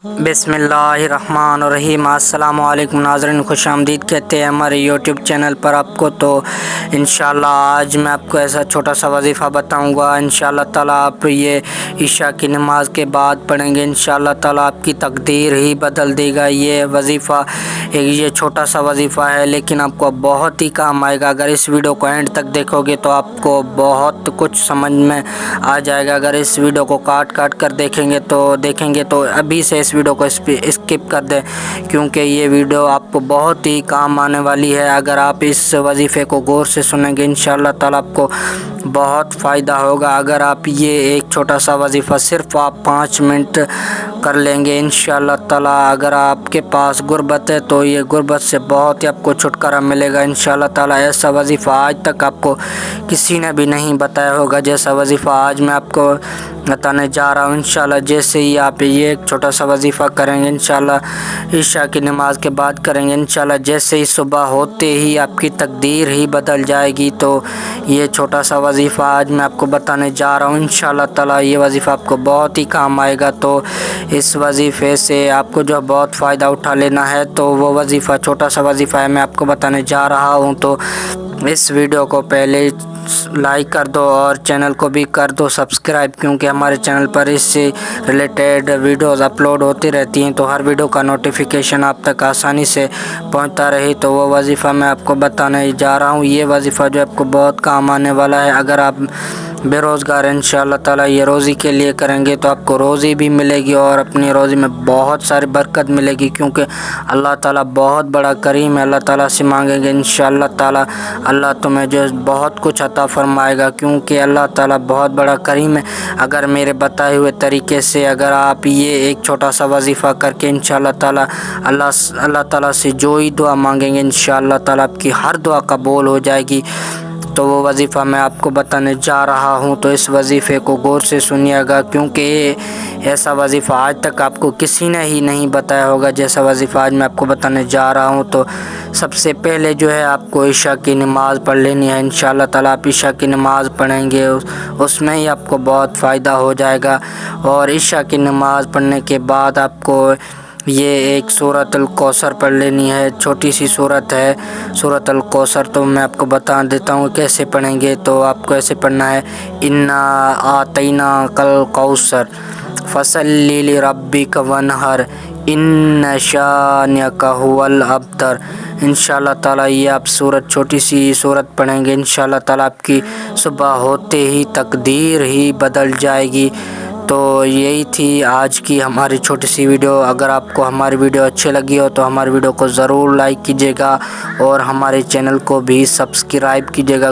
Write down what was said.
بسم اللہ الرحمن الرحیم۔ السلام علیکم ناظرین، خوش آمدید کہتے ہیں ہمارے یوٹیوب چینل پر آپ کو۔ تو انشاءاللہ آج میں آپ کو ایسا چھوٹا سا وظیفہ بتاؤں گا، انشاءاللہ تعالیٰ آپ یہ عشاء کی نماز کے بعد پڑھیں گے، انشاءاللہ تعالیٰ آپ کی تقدیر ہی بدل دے گا۔ یہ وظیفہ یہ چھوٹا سا وظیفہ ہے لیکن آپ کو بہت ہی کام آئے گا۔ اگر اس ویڈیو کو اینڈ تک دیکھو گے تو آپ کو بہت کچھ سمجھ میں آ جائے گا۔ اگر اس ویڈیو کو کاٹ کر دیکھیں گے تو ابھی سے اس ویڈیو کو اسکپ کر دیں، کیونکہ یہ ویڈیو آپ کو بہت ہی کام آنے والی ہے۔ اگر آپ اس وظیفے کو غور سے سنیں گے انشاءاللہ تعالیٰ آپ کو بہت فائدہ ہوگا۔ اگر آپ یہ ایک چھوٹا سا وظیفہ صرف آپ 5 منٹ کر لیں گے انشاءاللہ تعالیٰ، اگر آپ کے پاس غربت ہے تو یہ غربت سے بہت ہی آپ کو چھٹکارا ملے گا انشاءاللہ تعالیٰ۔ ایسا وظیفہ آج تک آپ کو کسی نے بھی نہیں بتایا ہوگا جیسا وظیفہ آج میں آپ کو بتانے جا رہا ہوں۔ انشاءاللہ جیسے ہی آپ یہ ایک چھوٹا سا وظیفہ کریں گے انشاءاللہ عشاء کی نماز کے بعد کریں گے انشاءاللہ، جیسے ہی صبح ہوتے ہی آپ کی تقدیر ہی بدل جائے گی۔ تو یہ چھوٹا سا وظیفہ آج میں آپ کو بتانے جا رہا ہوں انشاءاللہ تعالیٰ، یہ وظیفہ آپ کو بہت ہی کام آئے گا۔ تو اس وظیفے سے آپ کو جو بہت فائدہ اٹھا لینا ہے، تو وہ وظیفہ چھوٹا سا وظیفہ ہے میں آپ کو بتانے جا رہا ہوں۔ تو اس ویڈیو کو پہلے لائک کر دو اور چینل کو بھی کر دو سبسکرائب، کیونکہ ہمارے چینل پر اس سے ریلیٹڈ ویڈیوز اپلوڈ ہوتی رہتی ہیں، تو ہر ویڈیو کا نوٹیفیکیشن آپ تک آسانی سے پہنچتا رہے۔ تو وہ وظیفہ میں آپ کو بتانے جا رہا ہوں، یہ وظیفہ جو آپ کو بہت کام آنے والا ہے۔ اگر آپ بے روزگار انشاءاللہ تعالیٰ یہ روزی کے لیے کریں گے تو آپ کو روزی بھی ملے گی اور اپنی روزی میں بہت ساری برکت ملے گی، کیونکہ اللہ تعالیٰ بہت بڑا کریم ہے۔ اللہ تعالیٰ سے مانگیں گے انشاءاللہ تعالیٰ اللہ تمہیں جو بہت کچھ عطا فرمائے گا، کیونکہ اللہ تعالیٰ بہت بڑا کریم ہے۔ اگر میرے بتائے ہوئے طریقے سے اگر آپ یہ ایک چھوٹا سا وظیفہ کر کے انشاءاللہ تعالیٰ اللہ تعالیٰ سے جو ہی دعا مانگیں گے انشاءاللہ تعالیٰ آپ کی ہر دعا قبول ہو جائے گی۔ تو وہ وظیفہ میں آپ کو بتانے جا رہا ہوں، تو اس وظیفے کو غور سے سنیے گا، کیونکہ ایسا وظیفہ آج تک آپ کو کسی نے ہی نہیں بتایا ہوگا جیسا وظیفہ آج میں آپ کو بتانے جا رہا ہوں۔ تو سب سے پہلے جو ہے آپ کو عشاء کی نماز پڑھ لینی ہے انشاءاللہ تعالیٰ۔ آپ عشاء کی نماز پڑھیں گے اس میں ہی آپ کو بہت فائدہ ہو جائے گا، اور عشاء کی نماز پڑھنے کے بعد آپ کو یہ ایک سورۃ الکوثر پڑھ لینی ہے، چھوٹی سی سورت ہے سورۃ الکوثر۔ تو میں آپ کو بتا دیتا ہوں کیسے پڑھیں گے۔ تو آپ کو ایسے پڑھنا ہے، انا اعطیناک الکوثر فصلی لربک وانحر ان شانئک ھو الابتر۔ انشاءاللہ تعالیٰ یہ آپ چھوٹی سی سورت پڑھیں گے انشاءاللہ تعالیٰ آپ کی صبح ہوتے ہی تقدیر ہی بدل جائے گی۔ تو یہی تھی آج کی ہماری چھوٹی سی ویڈیو۔ اگر آپ کو ہماری ویڈیو اچھی لگی ہو تو ہماری ویڈیو کو ضرور لائک کیجیے گا اور ہمارے چینل کو بھی سبسکرائب کیجیے گا۔